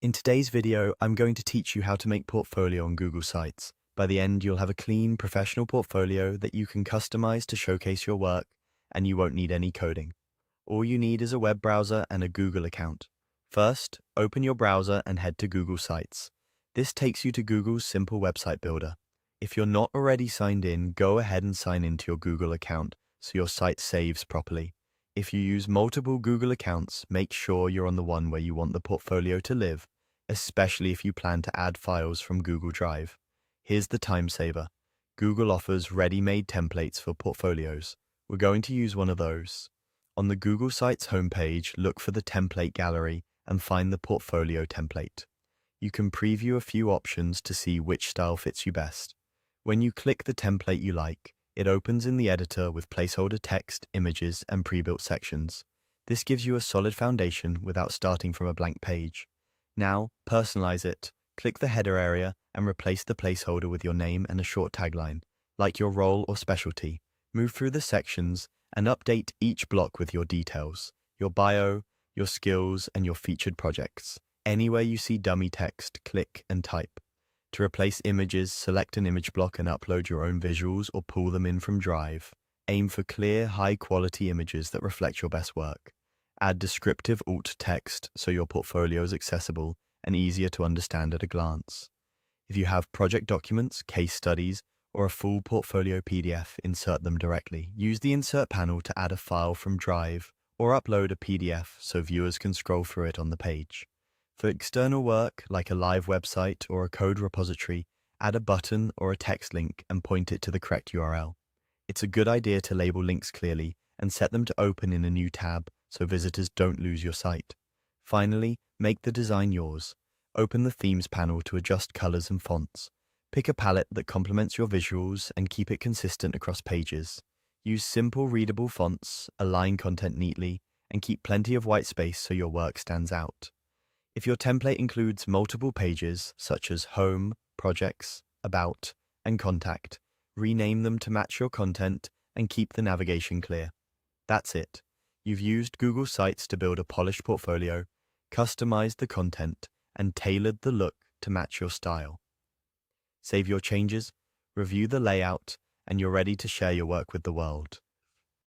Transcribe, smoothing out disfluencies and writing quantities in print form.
In today's video, I'm going to teach you how to make portfolio on Google Sites. By the end, you'll have a clean, professional portfolio that you can customize to showcase your work, and you won't need any coding. All you need is a web browser and a Google account. First, open your browser and head to Google Sites. This takes you to Google's simple website builder. If you're not already signed in, go ahead and sign into your Google account so your site saves properly. If you use multiple Google accounts, make sure you're on the one where you want the portfolio to live, especially if you plan to add files from Google Drive. Here's the time saver. Google offers ready-made templates for portfolios. We're going to use one of those. On the Google Sites homepage, look for the template gallery and find the portfolio template. You can preview a few options to see which style fits you best. When you click the template you like, it opens in the editor with placeholder text, images, and pre-built sections. This gives you a solid foundation without starting from a blank page. Now, personalize it. Click the header area and replace the placeholder with your name and a short tagline, like your role or specialty. Move through the sections and update each block with your details, your bio, your skills, and your featured projects. Anywhere you see dummy text, click and type. To replace images, select an image block and upload your own visuals or pull them in from Drive. Aim for clear, high-quality images that reflect your best work. Add descriptive alt text so your portfolio is accessible and easier to understand at a glance. If you have project documents, case studies, or a full portfolio PDF, insert them directly. Use the Insert panel to add a file from Drive or upload a PDF so viewers can scroll through it on the page. For external work, like a live website or a code repository, add a button or a text link and point it to the correct URL. It's a good idea to label links clearly and set them to open in a new tab so visitors don't lose your site. Finally, make the design yours. Open the Themes panel to adjust colors and fonts. Pick a palette that complements your visuals and keep it consistent across pages. Use simple, readable fonts, align content neatly, and keep plenty of white space so your work stands out. If your template includes multiple pages, such as Home, Projects, About, and Contact, rename them to match your content and keep the navigation clear. That's it. You've used Google Sites to build a polished portfolio, customized the content, and tailored the look to match your style. Save your changes, review the layout, and you're ready to share your work with the world.